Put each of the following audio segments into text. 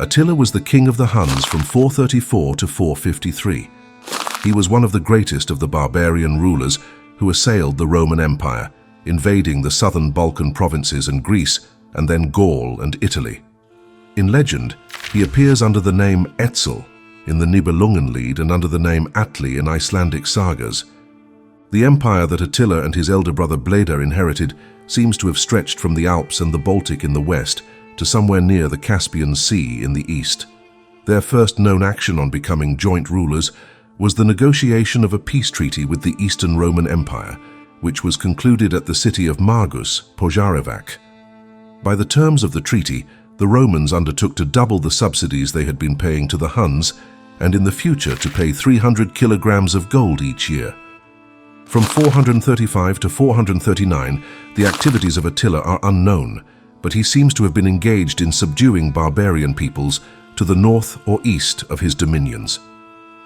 Attila was the king of the Huns from 434 to 453. He was one of the greatest of the barbarian rulers who assailed the Roman Empire, invading the southern Balkan provinces and Greece, and then Gaul and Italy. In legend, he appears under the name Etzel in the Nibelungenlied and under the name Atli in Icelandic sagas. The empire that Attila and his elder brother Bleda inherited seems to have stretched from the Alps and the Baltic in the west to somewhere near the Caspian Sea in the east. Their first known action on becoming joint rulers was the negotiation of a peace treaty with the Eastern Roman Empire, which was concluded at the city of Magus, 𝙎𝙪𝙗. By the terms of the treaty, the Romans undertook to double the subsidies they had been paying to the Huns, and in the future to pay 300 kilograms of gold each year. From 435 to 439, the activities of Attila are unknown, but he seems to have been engaged in subduing barbarian peoples to the north or east of his dominions.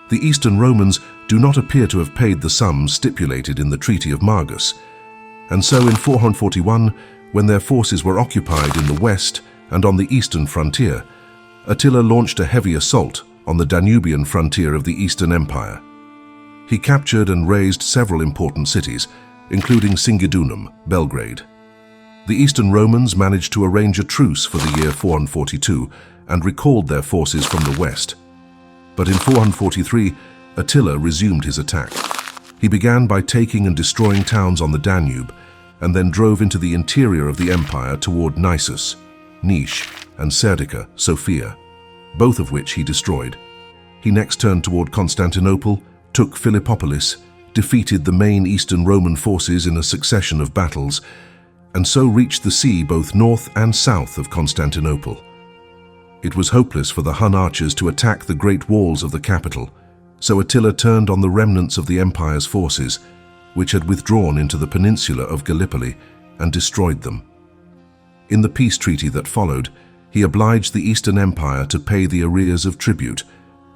The Eastern Romans do not appear to have paid the sums stipulated in the Treaty of Magus, and so in 441, when their forces were occupied in the west and on the eastern frontier, Attila launched a heavy assault on the Danubian frontier of the Eastern Empire. He captured and razed several important cities, including Singidunum, Belgrade. The Eastern Romans managed to arrange a truce for the year 442 and recalled their forces from the west. But in 443, Attila resumed his attack. He began by taking and destroying towns on the Danube, and then drove into the interior of the empire toward Nisus, Nish, and Serdica, Sofia, both of which he destroyed. He next turned toward Constantinople, took Philippopolis, defeated the main Eastern Roman forces in a succession of battles, and so reached the sea both north and south of Constantinople. It was hopeless for the Hun archers to attack the great walls of the capital, so Attila turned on the remnants of the empire's forces, which had withdrawn into the peninsula of Gallipoli, and destroyed them. In the peace treaty that followed, he obliged the Eastern Empire to pay the arrears of tribute,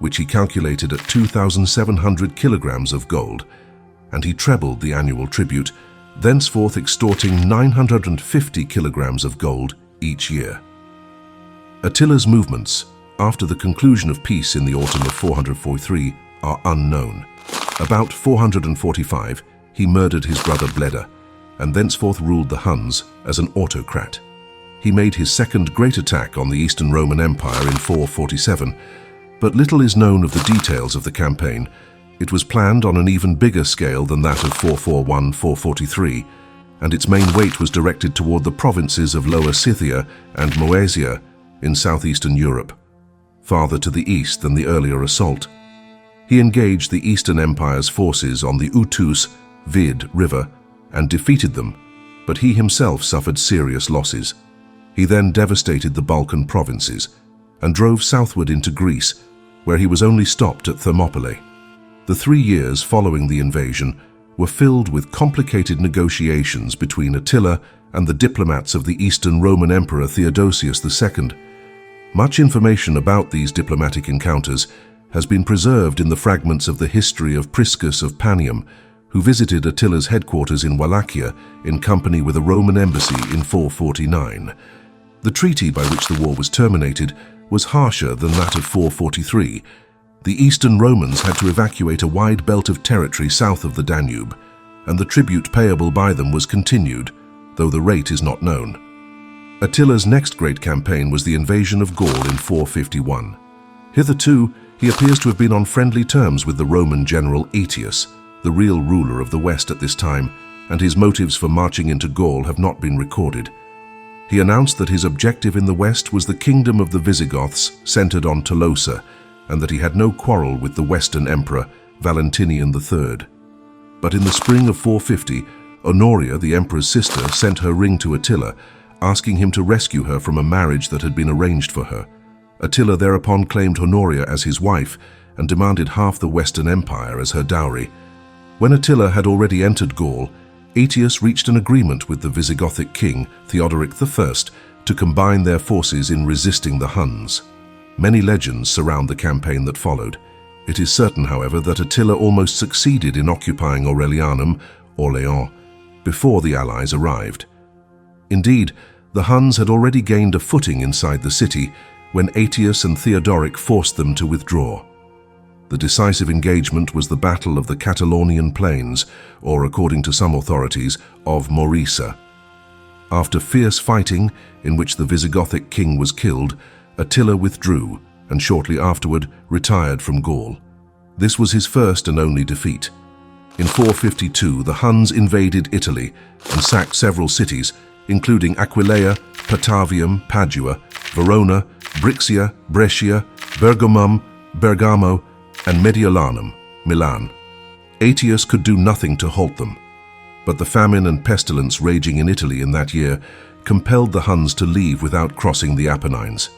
which he calculated at 2,700 kilograms of gold, and he trebled the annual tribute, thenceforth extorting 950 kilograms of gold each year. Attila's movements after the conclusion of peace in the autumn of 443 are unknown. About 445, he murdered his brother Bleda, and thenceforth ruled the Huns as an autocrat. He made his second great attack on the Eastern Roman Empire in 447, but little is known of the details of the campaign. It was planned on an even bigger scale than that of 441-443, and its main weight was directed toward the provinces of Lower Scythia and Moesia in southeastern Europe, farther to the east than the earlier assault. He engaged the Eastern Empire's forces on the Utus, Vid River and defeated them, but he himself suffered serious losses. He then devastated the Balkan provinces and drove southward into Greece, where he was only stopped at Thermopylae. The 3 years following the invasion were filled with complicated negotiations between Attila and the diplomats of the Eastern Roman Emperor Theodosius II. Much information about these diplomatic encounters has been preserved in the fragments of the history of Priscus of Panium, who visited Attila's headquarters in Wallachia in company with a Roman embassy in 449. The treaty by which the war was terminated was harsher than that of 443. The Eastern Romans had to evacuate a wide belt of territory south of the Danube, and the tribute payable by them was continued, though the rate is not known. Attila's next great campaign was the invasion of Gaul in 451. Hitherto, he appears to have been on friendly terms with the Roman general Aetius, the real ruler of the West at this time, and his motives for marching into Gaul have not been recorded. He announced that his objective in the West was the kingdom of the Visigoths centered on Tolosa, and that he had no quarrel with the Western emperor, Valentinian III. But in the spring of 450, Honoria, the emperor's sister, sent her ring to Attila, asking him to rescue her from a marriage that had been arranged for her. Attila thereupon claimed Honoria as his wife and demanded half the Western Empire as her dowry. When Attila had already entered Gaul, Aetius reached an agreement with the Visigothic king, Theodoric I, to combine their forces in resisting the Huns. Many legends surround the campaign that followed. It is certain, however, that Attila almost succeeded in occupying Aurelianum, Orléans, before the allies arrived. Indeed, the Huns had already gained a footing inside the city, when Aetius and Theodoric forced them to withdraw. The decisive engagement was the Battle of the Catalaunian Plains, or according to some authorities, of Maurisa. After fierce fighting, in which the Visigothic king was killed, Attila withdrew and shortly afterward retired from Gaul. This was his first and only defeat. In 452, the Huns invaded Italy and sacked several cities, including Aquileia, Patavium, Padua, Verona, Brixia, Brescia, Bergamo, and Mediolanum, Milan. Aetius could do nothing to halt them, but the famine and pestilence raging in Italy in that year compelled the Huns to leave without crossing the Apennines.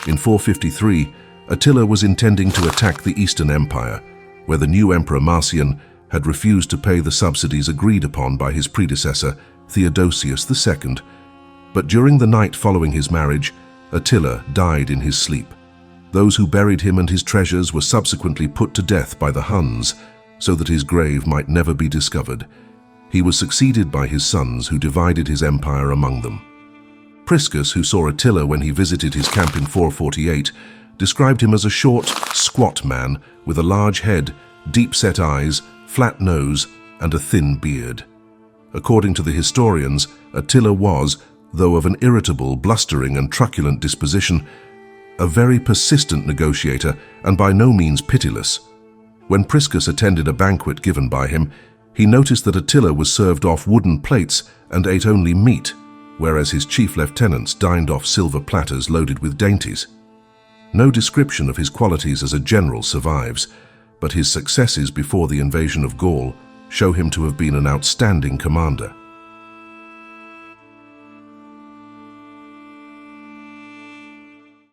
In 453, Attila was intending to attack the Eastern Empire, where the new Emperor Marcian had refused to pay the subsidies agreed upon by his predecessor, Theodosius II. But during the night following his marriage, Attila died in his sleep. Those who buried him and his treasures were subsequently put to death by the Huns, so that his grave might never be discovered. He was succeeded by his sons, who divided his empire among them. Priscus, who saw Attila when he visited his camp in 448, described him as a short, squat man with a large head, deep-set eyes, flat nose, and a thin beard. According to the historians, Attila was, though of an irritable, blustering, and truculent disposition, a very persistent negotiator and by no means pitiless. When Priscus attended a banquet given by him, he noticed that Attila was served off wooden plates and ate only meat, whereas his chief lieutenants dined off silver platters loaded with dainties. No description of his qualities as a general survives, but his successes before the invasion of Gaul show him to have been an outstanding commander.